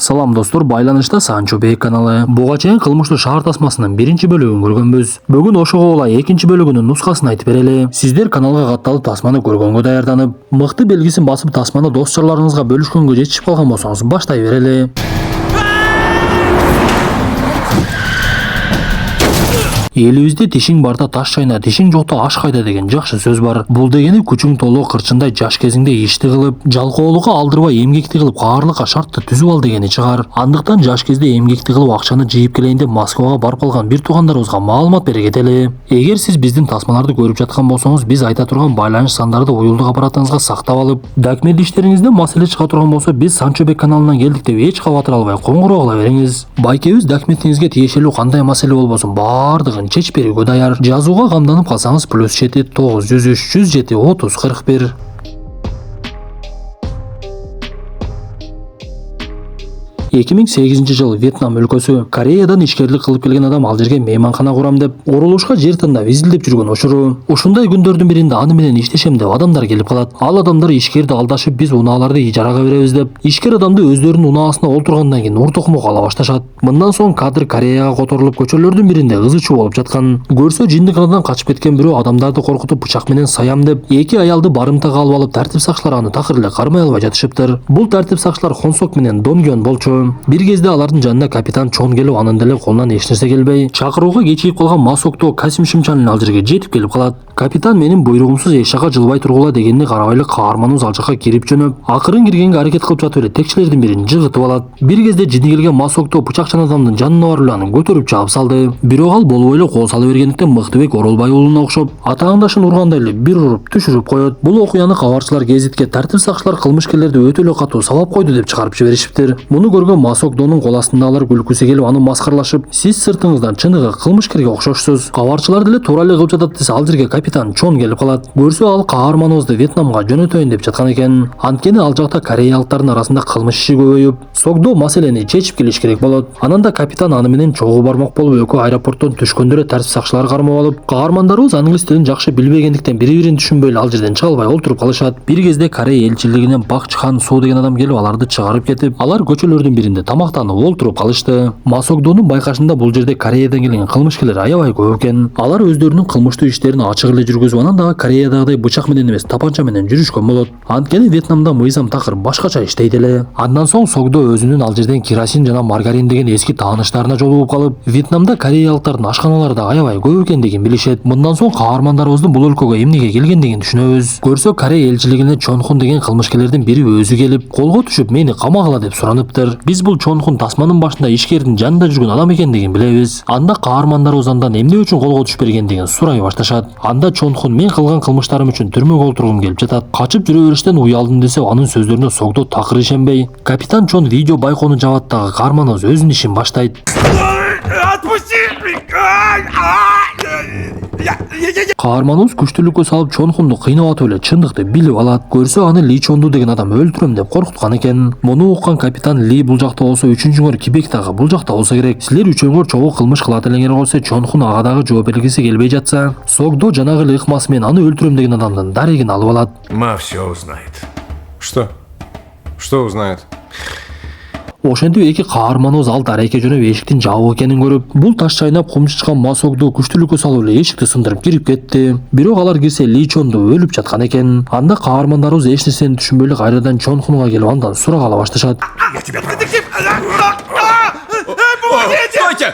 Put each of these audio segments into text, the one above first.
Salam dostlar, байланышта Санчо Бей каналы. Буга чейин кылмыштуу шаар тасмасынын биринчи бөлүгүн көргөнбүз. Бүгүн ошого улай экинчи бөлүгүнүн нускасын айтып берели. Сиздер каналга катталып тасманы көргөнгө даярданып, мыкты белгисин басып тасманы достчолоруңузга бөлүшкөнгө жетишип калган болсоңуз баштай берели. Элибизде тишиң барда таш чайна, тишиң жокто аш кайда деген жакшы сөз бар. Бул дегени күчүң толуу кырчындай жаш кезиңде ишти кылып, жалкоолукка алдырбай эмгекти кылып, каарлыкка шартты түзүп ал дегени чыгар. Андыктан жаш кезде эмгекти кылып акчаны жыйып келейин деп Москвага барып калган бир туугандарыбызга маалымат бере кетели. Эгер сиз биздин тасмаларды көрүп жаткан болсоңуз, биз айта турган байланыш сандарды уюлдук аппаратыңызга сактап алып, документ иштериңизде маселе чыга турган болсо, биз Санчо Бек каналынан келдик деп эч кабатыр албай коңгуроо кыла бериңиз. Байкебиз документиңизге тиешелүү кандай маселе болбосун баардыгын чечип берүүгө даяр. Жазууга камданып калсаңыз +7 903 107 30 41. 2008 жылы Вьетнам өлкөсү Кореядан ишкерлик кылып келген адам ал жерге мейманкана курам деп, урулушка жер тындап изилдеп жүргөн учуру. Ушундай күндөрдүн биринде аны менен иштешем деп адамдар келип калат. Ал адамдар ишкерди алдашып, биз унааларды ижарага беребиз деп, ишкер адамды өздөрүнүн унаасына олтургандан кийин уртукмук ала башташат. Мындан соң кадр Кореяга которулуп көчөлөрдүн биринде ызы чуу болуп жаткан. Көрсө жиндиканадан качып кеткен бирөө адамдарды коркутуп бычак менен саям деп, эки аялды барымтага алып алып, тартип сакчылары аны такыр эле кармай албай жатышыптыр. Бул тартип сакчылар Хонсок менен Донгён болчу. Бир кезде алардын жанына капитан Чон келип, анын деле колунан эч нерсе келбей, чакырууга кечигип калган Масокто Касим Шимчанын ал жерге жетип келип калат. Капитан менин буйругумсуз эч жака жылбай тургула дегенине карабай эле каарманыбыз ал жака кирип жөнөп, акырын киргенге аракет кылып жатып эле текчилердин бирин жыгытып алат. Бир кезде жини келген Масокто бычакчан адамдын жанына барып эле аны көтөрүп чаап салды. Бирок ал болбой эле кол сала бергендиктен Мыктыбек Оролбай уулуна окшоп, атаандашын ургандай эле бир уруп түшүрүп коет. Бул окуяны кабарчылар гезитке тартип сакчылар кылмышкерлерди өтө эле катуу сабап койду деп чыгарып жиберишиптир. Муну көргөн Масокдонун кол астындагылар күлкүсү келип аны маскаралашып, сиз сыртыңыздан чыныгы кылмышкерге окшошсуз. Кабарчылар деле туура эле кылып жатат десе, ал жерге капитан Чон келип калат. Көрсө ал каарманыбызды Вьетнамга жөнөтөйүн деп жаткан экен. Анткени ал жакта кореялыктардын арасында кылмыш иши көбөйүп, Согдо маселени чечип келиш керек болот. Анан да капитан аны менен чогуу бармак болуп экөө аэропорттон түшкөндө эле тартип сакчылар кармап алып, каармандарыбыз англис тилин жакшы билбегендиктен бири-бирин түшүнбөй эле ал жерден чыга албай олтуруп калышат. Бир кезде Корея элчилигинен Бак Чхан Суу деген адам келип аларды чыгарып кетип, алар көчөлөрдүн биринде тамактанып олтуруп калышты. Масокдонун байкашында бул жерде Кореядан келген кылмышкерлер аябай көп экен. Алар өздөрүнүн кылмыштуу иштерин ачык эле жүргүзүп, анан дагы Кореядагыдай бычак менен эмес, тапанча менен жүрүшкөн болот. Анткени Вьетнамда мыйзам такыр башкача иштейт эле. Андан соң Согдо өзүнүн ал жерден керосин жана маргарин деген эски тааныштарына жолугуп калып, Вьетнамда кореялыктардын ашканалары да аябай көп экендигин билишет. Мындан соң каармандарыбыздын бул өлкөгө эмнеге келгендигин түшүнөбүз. Көрсө Корея элчилигине Чонхун деген кылмышкерлердин бири өзү келип, колго түшүп мени камагыла деп сураныптыр. Биз бул Чонхун тасманын башында ишкердин жанында жүргөн адам экендигин билебиз. Анда каармандарыбыз андан эмне үчүн колго түшүп бергендигин сурай башташат. Анда Чонхун мен кылган кылмыштарым үчүн түрмөгө олтургум келип жатат. Качып жүрө бериштен уялдым десе, анын сөздөрүнө Согдо такыр ишенбей, капитан Чон видео байкоону жабат дагы каарманыбыз өзүнүн ишин баштайт. Каарманыбыз күчтүүлүккө салып Чонхунду кыйнап атып эле чындыкты билип алат. Көрсө аны Ли Чонду деген адам өлтүрөм деп коркуткан экен. Муну уккан капитан Ли бул жакта болсо, үчүнчүңөр Кибек дагы бул жакта болсо керек. Силер үчөөңөр чогуу кылмыш кылат элеңер койсо, Чонхун ага дагы жооп бергиси келбей жатса, Согдо жанагы эле ыкмасы менен аны өлтүрөм деген адамдын дарегин алып алат. Ма все узнает. Что? Что узнает? Ошентип эки каарманыбыз ал дарекке жөнөп эшиктин жабык экенин көрүп, бул таш чайнап кумчу чыккан Масокдо күчтүүлүккө салып эле эшикти сындырып кирип кетти. Бирок алар кирсе Ли Чонду өлүп жаткан экен. Анда каармандарыбыз эч нерсени түшүнбөй эле кайрадан Чонхунга келип андан сурак ала башташат. Я тебя Стойте!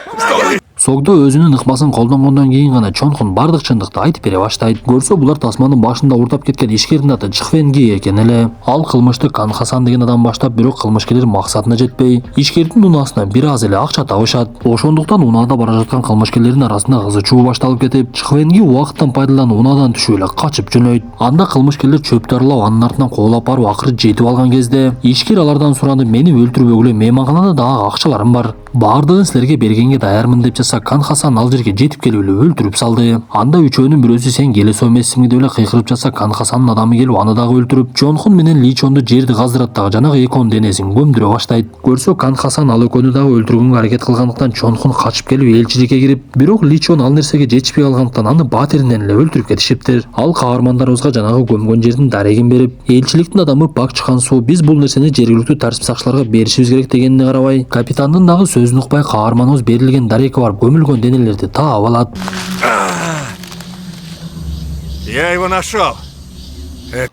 Согдо өзүнүн ыкмасын колдонгондон кийин гана Чонхун бардык чындыкты айтып бере баштайт. Көрсө булар тасманын башында урдап кеткен ишкердин аты Чхвенги экен эле. Ал кылмышты Кан Хасан деген адам баштап, бирок кылмышкерлер максатына жетпей, ишкердин унаасына бир аз эле акча табышат. Ошондуктан унаада бара жаткан кылмышкерлердин арасында ызы чуу башталып кетип, Чхвенги убакыттан пайдаланып унаадан түшүп эле качып жөнөйт. Анда кылмышкерлер чөптү аралап, анын артынан куулап барып акыры жетип алган кезде, ишкер алардан суранып, мени өлтүрбөгүлө, мейманканада дагы акчаларым бар. Бардыгын силерге бергенге даярмын деп жатса, жатса Кан Хасан ал жерге жетип келип эле өлтүрүп салды. Анда үчөөнүн бирөөсү сен келе эмессиңби деп эле кыйкырып жатса Кан Хасандын адамы келип аны дагы өлтүрүп, Чонхун менен Ли Чонду жерди каздырат дагы жанагы экөөнүн денесин көмдүрө баштайт. Көрсө Кан Хасан ал экөөнү дагы өлтүргөнгө аракет кылгандыктан Чонхун качып келип элчиликке кирип, бирок Ли Чон ал нерсеге жетишпей калгандыктан аны батиринен эле өлтүрүп кетишиптир. Ал каармандарыбызга жанагы көмгөн жердин дарегин берип, элчиликтин адамы Пак Чхан Су биз бул нерсени жергиликтүү тартип сакчыларга беришибиз керек дегенине карабай, капитандын дагы сөзүн укпай каарманыбыз берилген дарекке барып көмүлгөн денелерди таап алат. Я его нашел.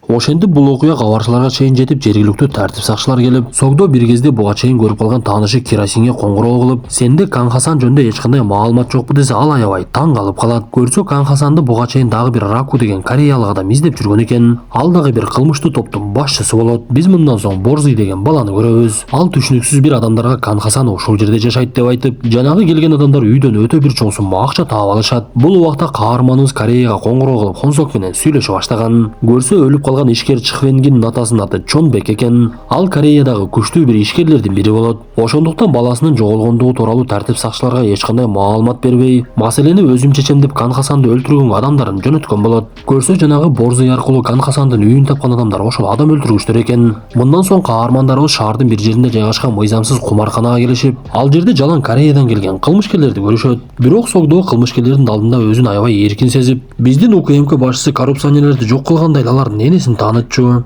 Ошентип бул окуя кабарчыларга чейин жетип, жергиликтүү тартип сакчылар келип, Согдо бир кезде буга чейин көрүп калган таанышы Керосинге коңгуроо кылып, сенде Кан Хасан жөнүндө эч кандай маалымат жокпу десе, ал аябай таң калып калат. Көрсө Кан Хасанды буга чейин дагы бир Раку деген кореялык адам издеп жүргөн экен. Ал дагы бир кылмыштуу топтун башчысы болот. Биз мындан соң Борзуй деген баланы көрөбүз. Ал түшүнүксүз бир адамдарга Кан Хасан ушул жерде жашайт деп айтып, жанагы келген адамдар үйдөн өтө бир чоң сумма акча таап алышат. Бул убакта каарманыбыз Кореяга коңгуроо кылып Хонсок менен сүйлөшө баштаган. Көрсө өлүп калган ишкер Чхвенгин атасынын аты Чонбек экен. Ал Кореядагы күчтүү бир ишкерлердин бири болот. Ошондуктан баласынын жоголгондугу тууралуу тартип сакчыларга эч кандай маалымат бербей, маселени өзүм чечем деп Кан Хасанды өлтүргөнгө адамдарын жөнөткөн болот. Көрсө жанагы Борзуй аркылуу Кан Хасандын үйүн тапкан адамдар ошол адам өлтүргүчтөр экен. Мындан соң каармандарыбыз шаардын бир жеринде жайгашкан мыйзамсыз кумарканага келишип, ал жерде жалаң Кореядан келген кылмышкерлерди көрүшөт. Бирок Согдо кылмышкерлердин алдында өзүн аябай эркин сезип, биздин УКМК башчысы коррупционерлерди жок кылгандай эле алардын энесин таанытчу.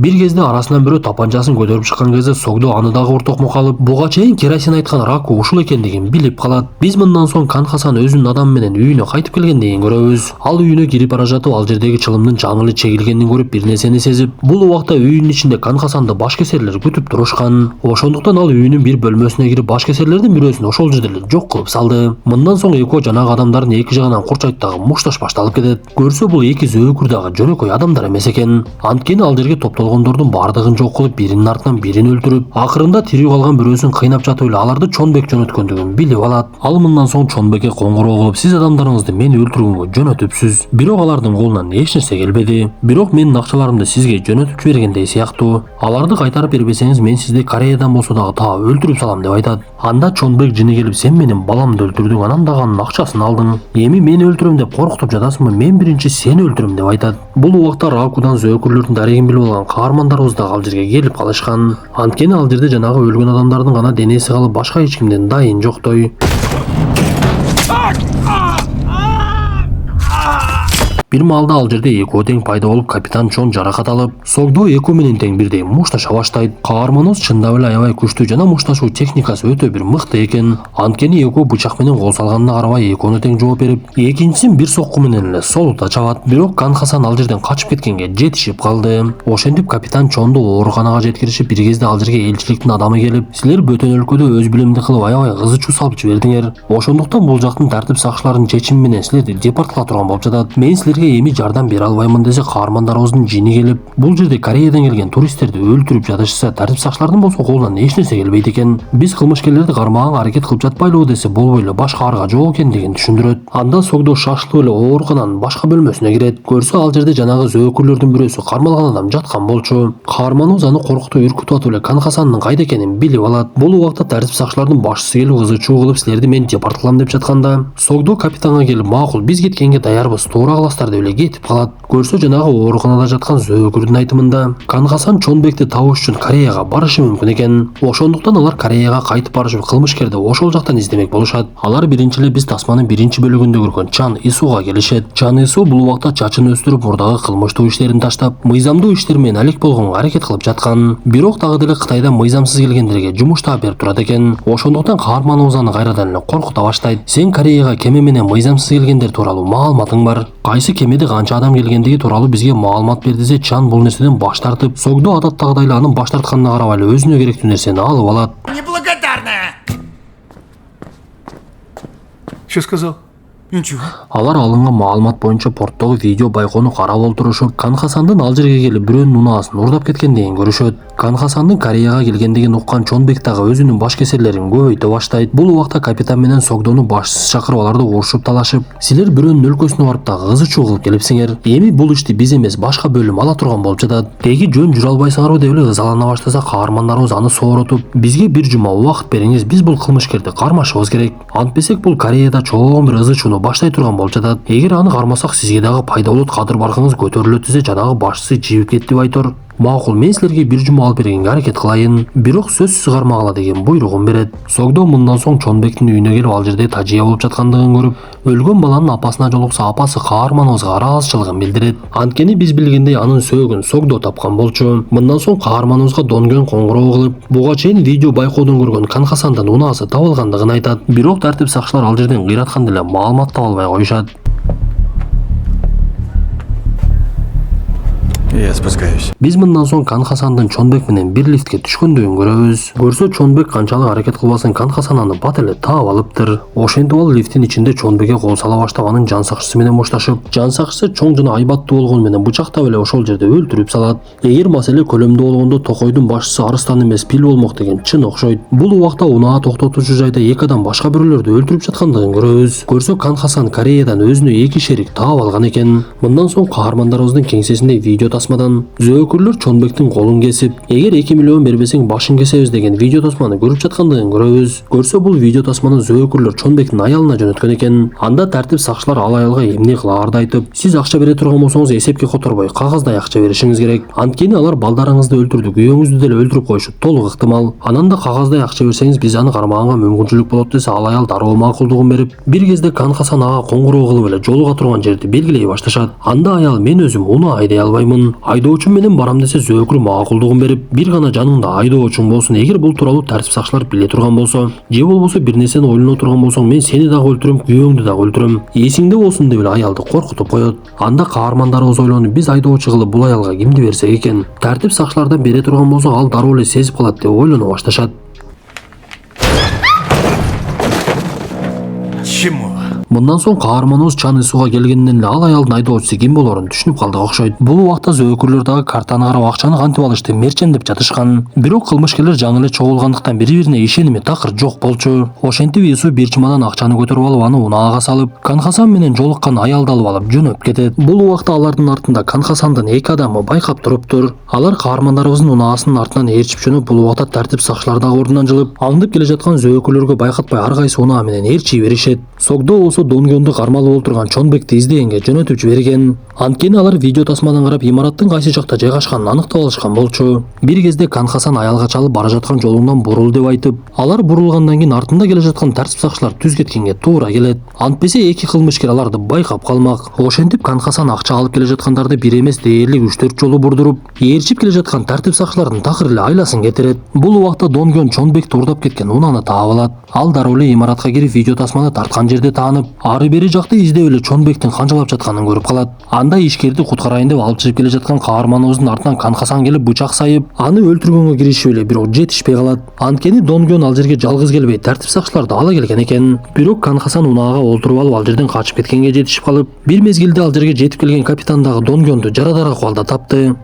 Бир кезде арасынан бирөө тапанчасын көтөрүп чыккан кезде Согдо аны дагы ортокмок алып, буга чейин Керосин айткан Раку ушул экендигин билип калат. Биз мындан соң Кан Хасан өзүнүн адамы менен үйүнө кайтып келгендигин көрөбүз. Ал үйүнө кирип бара жатып, ал жердеги чылымдын жаңылы чегилгенин көрүп, бир нерсени сезип, бул убакта үйүнүн ичинде Кан Хасанды башкесерлер күтүп турушкан. Ошондуктан ал үйүнүн бир бөлмөсүнө кирип, башкесерлердин бирөөсүн ошол жерде эле жок кылып салды. Мындан соң экөө жанагы адамдардын эки жагынан курчайт дагы мушташ башталып кетет. Көрсө бул эки зөөкүр дагы жөнөкөй адамдар эмес экен. Анткени ал жерге топтолгондордун бардыгын жок кылып, биринин артынан бирин өлтүрүп, акырында тирүү калган бирөөсүн кыйнап жатып эле аларды Чонбек жөнөткөндүгүн билип алат. Ал мындан соң Чонбекке коңгуроо кылып, сиз адамдарыңызды мени өлтүргөнгө жөнөтүпсүз. Бирок алардын колунан эч нерсе келбеди. Бирок менин акчаларымды сизге жөнөтүп жибергендей сыяктуу. Аларды кайтарып бербесеңиз, мен сизди Кореядан болсо дагы таап өлтүрүп салам деп айтат. Анда Чонбек жини келип, сен менин баламды өлтүрдүң, анан дагы анын акчасын алдың. Эми мени өлтүрөм деп коркутуп жатасыңбы? Мен биринчи сени өлтүрөм деп айтат. Бул убакта Ракудан зөөкүрлөрдүн дарегин билип алган каармандарыбыз дагы ал жерге келип калышкан. Анткени ал жерде жанагы өлгөн адамдардын гана денеси калып, башка эч кимдин дайын жоктой. Бир маалда ал жерде экөө тең пайда болуп, капитан Чон жаракат алып, Согдо экөө менен тең бирдей мушташа баштайт. Каарманыбыз чындап эле аябай күчтүү жана мушташуу техникасы өтө бир мыкты экен. Анткени экөө бычак менен кол салганына карабай экөөнү тең жооп берип, экинчисин бир сокку менен эле солута чабат. Бирок Кан Хасан ал жерден качып кеткенге жетишип калды. Ошентип капитан Чонду ооруканага жеткиришип, бир кезде ал жерге элчиликтин адамы келип, силер бөтөн өлкөдө өз билимди кылып аябай кызы чуу салып жибердиңер. Ошондуктан бул жактын тартип сакчыларынын чечими менен силерди депорткыла турган болуп жатат. Мен силерге эми жардам бере албаймын десе, каармандарыбыздын жини келип, бул жерде Кореядан келген туристтерди өлтүрүп жатышса, тартип сакчылардын болсо колунан эч нерсе келбейт экен. Биз кылмышкерлерди кармаганга аракет кылып жатпайлыбы десе, болбой эле башка арга жол экендигин түшүндүрөт. Анда Согдо шашылып эле оорукананын башка бөлмөсүнө кирет. Көрсө ал жерде жанагы зөөкүрлөрдүн бирөөсү кармалган адам жаткан болчу. Каарманыбыз аны коркутуп үркүтүп атып эле Кан Хасандын кайда экенин билип алат. Бул убакта тартип сакчылардын башчысы келип кызы чуу кылып, силерди мен депорт кылам деп жатканда, Согдо капитанга келип, макул, биз кеткенге даярбыз, туура кыласыздар деп эле кетип калат. Көрсө жанагы ооруканада жаткан зөөкүрдүн айтымында, Кан Хасан Чонбекти табыш үчүн Кореяга барышы мүмкүн экен. Ошондуктан алар Кореяга кайтып барышып, кылмышкерди ошол жактан издемек болушат. Алар биринчи эле биз тасманын биринчи бөлүгүндө көргөн Чан Исуга келишет. Чан Ису бул убакта чачын өстүрүп, мурдагы кылмыштуу иштерин таштап, мыйзамдуу иштер менен алек болгонго аракет кылып жаткан. Бирок дагы деле Кытайдан мыйзамсыз келгендерге жумуш таап берип турат экен. Ошондуктан каарманыбыз аны кайрадан эле коркута баштайт. Сен Кореяга кеме менен мыйзамсыз келгендер тууралуу маалыматың бар. Кайсы кемеде канча адам келгендиги тууралуу бизге маалымат бер десе, Чан бул нерседен баш тартып, Согдо адаттагыдай эле анын баш тартканына карабай эле өзүнө керектүү нерсени алып алат. Неблагодарная! Что сказал? Ничего. Алар алынган маалымат боюнча порттогу видео байкоону карап олтурушуп, Кан Хасандын ал жерге келип бирөөнүн унаасын урдап кеткендигин көрүшөт. Кан Хасандын Кореяга келгендигин уккан Чонбек дагы өзүнүн баш кесерлерин көбөйтө баштайт. Бул убакта капитан менен Согдону башчысы чакырып аларды урушуп талашып, силер бирөөнүн өлкөсүнө барып да кызычуу кылып келипсиңер. Эми бул ишти биз эмес, башка бөлүм ала турган болуп жатат. Теги жөн жүрө албайсыңарбы деп эле ызалана баштаса, каармандарыбыз аны сооротуп, бизге бир жума убакыт бериңиз, биз бул кылмышкерди кармашыбыз керек. Антпесек бул Кореяда чоң бир ызы чууну баштай турган болуп жатат. Эгер аны кармасак, сизге дагы пайда болот, кадыр баркыңыз көтөрүлөт десе, жанагы башчысы жибип кетти деп айтор. Макул, мен силерге бир жума алып бергенге аракет кылайын. Бирок сөзсүз кармагыла деген буйругун берет. Согдо мындан соң Чонбектин үйүнө келип ал жерде тажия болуп жаткандыгын көрүп, өлгөн баланын апасына жолукса, апасы каарманыбызга ыраазычылыгын билдирет. Анткени биз билгендей анын сөөгүн Согдо тапкан болчу. Мындан соң каарманыбызга Донгөн коңгуроо кылып, буга чейин видео байкоодон көргөн Кан Хасандын унаасы табылгандыгын айтат. Бирок тартип сакчылар ал жерден кыйраткан деле маалымат таба албай коюшат. Я спускаюсь. Биз мындан соң Кан Хасандын Чонбек менен бир лифтке түшкөндүгүн көрөбүз. Көрсө Чонбек канчалык аракет кылбасын, Кан Хасан аны бат эле таап алыптыр. Ошентип ал лифттин ичинде Чонбекке кол сала баштап, анын жан сакчысы менен мушташып, жан сакчысы чоң жана айбаттуу болгону менен бычактап эле ошол жерде өлтүрүп салат. Эгер маселе көлөмдүү болгондо Токойдун башчысы Арыстан эмес Пил болмок деген чын окшойт. Бул убакта унаа токтотуучу жайда эки адам башка бирөөлөрдү өлтүрүп жаткандыгын көрөбүз. Көрсө Кан Хасан Кореядан өзүнө 2 шерик таап алган экен. Мындан соң каармандарыбыздын кеңсесинде видео тасмадан зөөкүрлөр Чонбектин колун кесип, эгер 2 миллион бербесең башын кесебиз деген видео тасманы көрүп жаткандыгын көрөбүз. Көрсө бул видео тасманы зөөкүрлөр Чонбектин аялына жөнөткөн экен. Анда тартип сакчылар ал аялга эмне кылаарды айтып, сиз акча бере турган болсоңуз эсепке которбой кагаздай акча беришиңиз керек. Анткени алар балдарыңызды өлтүрдү, күйөөңүздү деле өлтүрүп коюшу толук ыктымал. Анан да кагаздай акча берсеңиз биз аны кармаганга мүмкүнчүлүк болот десе, ал аял дароо макулдугун берип, бир кезде Кан Хасан ага коңгуроо кылып эле жолуга турган жерди белгилей башташат. Анда аял мен өзүм унаа айдай албаймын, айдоочум менен барам десе, зөөкүр макулдугун берип, бир гана жанымда айдоочуң болсун, эгер бул тууралуу тартип сакчылар биле турган болсо, же болбосо бир нерсени ойлоно турган болсоң, мен сени дагы өлтүрөм, күйөөңдү дагы өлтүрөм, эсиңде болсун деп эле аялды коркутуп коет. Анда каармандарыбыз ойлонуп, биз айдоочу кылып бул аялга кимди берсек экен, тартип сакчылардан бере турган болсо, ал дароо эле сезип калат деп ойлоно башташат. Чему? Мындан соң каарманыбыз Чан Исууга келгенден эле ал аялдын айдоочусу ким болорун түшүнүп калдык окшойт. Бул убакта зөөкүрлөр дагы картаны карап акчаны кантип алышты мерчемдеп жатышкан. Бирок кылмышкерлер жаңы эле чогулгандыктан бири-бирине ишеними такыр жок болчу. Ошентип Исуу бир чымадан акчаны көтөрүп алып, аны унаага салып, Кан Хасан менен жолуккан аялды алып алып жөнөп кетет. Бул убакта алардын артында Кан Хасандын 2 адамы байкап туруптур. Алар каармандарыбыздын унаасынын артынан ээрчип жөнөп, бул убакта тартип сакчылар дагы ордунан жылып, аңдып келе жаткан зөөкүрлөргө байкатпай ар кайсы унаа менен ээрчи беришет. Согдо болсо Донгёнду кармалып олтурган Чонбекти издегенге жөнөтүп жиберген. Анткени алар видео тасмадан карап имараттын кайсы жакта жайгашканын аныктап алышкан болчу. Бир кезде Кан Хасан аялга чалып, бара жаткан жолуңдан бурул деп айтып, алар бурулгандан кийин артында келе жаткан тартип сакчылар түз кеткенге туура келет. Антпесе 2 кылмышкер аларды байкап калмак. Ошентип Кан Хасан акча алып келе жаткандарды бир эмес дээрлик 3-4 жолу бурдуруп, ээрчип келе жаткан тартип сакчылардын такыр эле айласын кетирет. Бул убакта Донгён Чонбекти урдап кеткен унааны таап алат. Ал дароо эле имаратка кирип видео тасманы тарткан жерде таанып, ары бери жакты издеп эле Чонбектин канчалап жатканын көрүп калат. Анда ишкерди куткарайын деп алып чыгып келе жаткан каарманыбыздын артынан Кан Хасан келип бычак сайып, аны өлтүргөнгө киришип эле, бирок жетишпей калат. Анткени Донгён ал жерге жалгыз келбей, тартип сакчыларды ала келген экен. Бирок Кан Хасан унаага олтуруп алып, ал жерден качып кеткенге жетишип калып, бир мезгилде ал жерге жетип келген капитан дагы Донгёнду жарадар акыбалда тапты.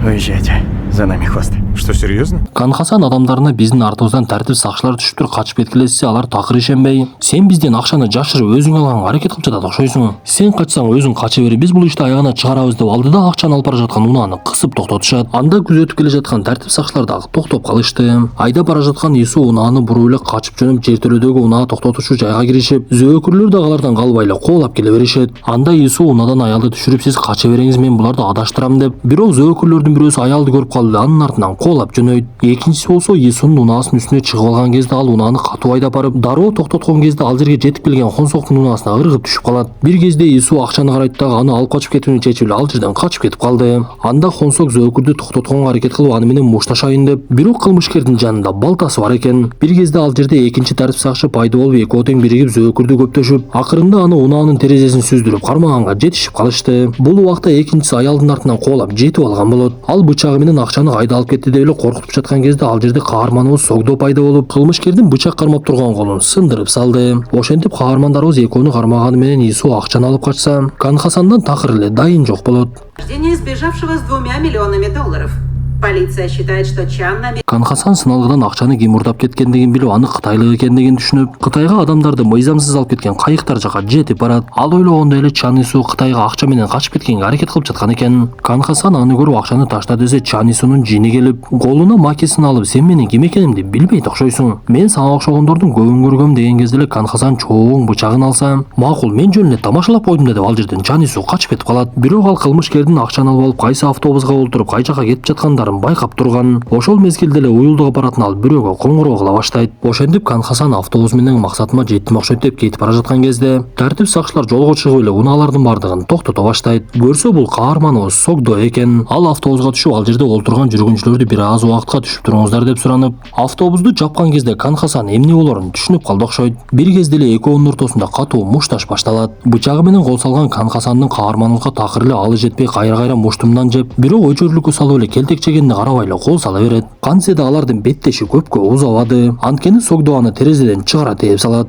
Уезжайте, за нами хвост. Что, серьезно? Кан Хасан адамдарына биздин артыбыздан тартип сакчылар түшүптүр, качып кеткилесе, алар такыр ишенбей, сен бизден акчаны жашырып өзүң алганга аракет кылып жатат окшойсуң. Сен качсаң өзүң кача бер, биз бул ишти аягына чыгарабыз деп алдыда акчаны алып бара жаткан унааны кысып токтотушат. Анда күзөтүп келе жаткан тартип сакчылар дагы токтоп калышты. Айдап бара жаткан Исуу унааны буруп эле качып жөнөп, жертөлөдөгү унаа токтотуучу жайга киришип, зөөкүрлөр дагы алардан калбай эле коолап келе беришет. Анда Исуу унаадан аялды түшүрүп, сиз кача бериңиз, мен буларды адаштырам деп, бирок зөөкүрлөрдүн бирөөсү аялды көрүп калды, анын артынан коолап жөнөйт. Экинчиси болсо Исуунун унаасынын үстүнө чыгып алган кезде ал унааны катуу айдап барып, дароо токтоткон кезде ал жерге жетип келген Хонсоктун унаасына ыргып түшүп калат. Бир кезде Исуу акчаны карайт дагы аны алып качып кетүүнү чечип эле ал жерден качып кетип калды. Анда Хонсок зөөкүрдү токтотконго аракет кылып, аны менен мушташайын деп, бирок кылмышкердин жанында балтасы бар экен. Бир кезде ал жерде экинчи тартип сакчы пайда болуп, экөө тең биригип зөөкүрдү көптөшүп, акырында аны унаанын терезесин сүздүрүп кармаганга жетишип калышты. Бул убакта экинчиси аялдын артынан коолап жетип алган болот. Ал бычагы менен акчаны кайда алып кетти деп эле коркутуп жаткан кезде ал жерде каарманыбыз Согдо пайда болуп, кылмышкердин бычак кармап турган колун сындырып салды. Ошентип каармандарыбыз экөөнү кармаганы менен Исуу акчаны алып качса, Кан Хасандан такыр эле дайын жок болот. Сбежавшего с $2 миллионами. Полиция считает, что Чан намерен Кан Хасан сыналгыдан акчаны ким урдап кеткендигин билип, аны кытайлык экендигин түшүнүп, Кытайга адамдарды мыйзамсыз алып кеткен кайыктар жака жетип барат. Ал ойлогондой эле Чан Ису Кытайга акча менен качып кеткенге аракет кылып жаткан экен. Кан Хасан аны көрүп акчаны ташта десе, Чан Исунун жини келип, колуна макесин алып, сен менин ким экенимди билбейт окшойсуң. Мен сага окшогондордун көбүн көргөм деген кезде эле Кан Хасан чоң бычагын алса, макул, мен жөн эле тамашалап койдум деп ал жерден Чан Ису качып кетип калат. Бирок ал кылмышкердин акчаны алып алып, кайсы автобуска олтуруп кай жака кетип жаткандарын байкап турган. Ошол мезгилде эле уюлдук аппаратын алып бирөөгө коңгуроо кыла баштайт. Ошентип Кан Хасан автобус менен максатыма жеттим окшойт деп кетип бара жаткан кезде, тартип сакчылар жолго чыгып эле унаалардын бардыгын токтото баштайт. Көрсө бул каарманыбыз Согдо экен. Ал автобуска түшүп, ал жерде олтурган жүргүнчүлөрдү бир аз убакытка түшүп туруңуздар деп суранып, автобусту жапкан кезде Кан Хасан эмне болорун түшүнүп калды окшойт. Бир кезде эле экөөнүн ортосунда катуу мушташ башталат. Бычагы менен кол салган Кан Хасандын каарманылыкка такыр эле алы жетпей кайра муштумдан жеп, бирок ойчөрлүккө салып эле келтек чегенине карабай эле кол сала берет. Кантсе да алардын беттеши көпкө узабады. Анткени Согдо аны терезеден чыгара тээп салат.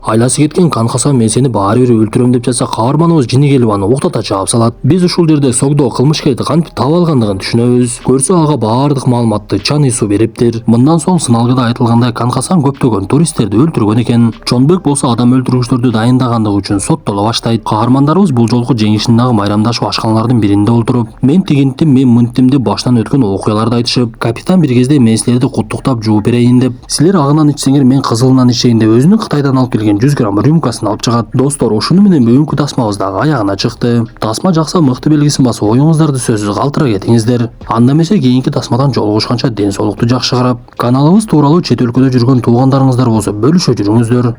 Айласы кеткен Кан Хасан мен сени баары бир өлтүрөм деп жатса, каарманыбыз жини келип аны уктата чаап салат. Биз ушул жерде Согдо кылмышкерди кантип таап алгандыгын түшүнөбүз. Көрсө ага баардык маалыматты Чан Ису бериптир. Мындан соң сыналгыда айтылгандай Кан Хасан көптөгөн туристтерди өлтүргөн экен. Чонбек болсо адам өлтүргүчтөрдү дайындагандыгы үчүн соттоло баштайт. Каармандарыбыз бул жолку жеңишин дагы майрамдашып ашканалардын биринде олтуруп, мен тигинтим, мен мынтим деп баштан өткөн окуяларды айтышып, капитан бир кезде мен силерди куттуктап жууп берейин деп, силер агынан ичсеңер мен кызылынан ичейин деп өзүнүн Кытайдан алып келген 100 грамм рюмкасын алып чыгат. Достор, ушуну менен бүгүнкү тасмабыз дагы аягына чыкты. Тасма жакса мыкты белгисин басып, оюңуздарды сөзсүз калтыра кетиңиздер. Анда эмесе кийинки тасмадан жолугушканча ден соолукту жакшы карап, каналыбыз тууралуу чет өлкөдө жүргөн туугандарыңыздар болсо бөлүшө жүрүңүздөр.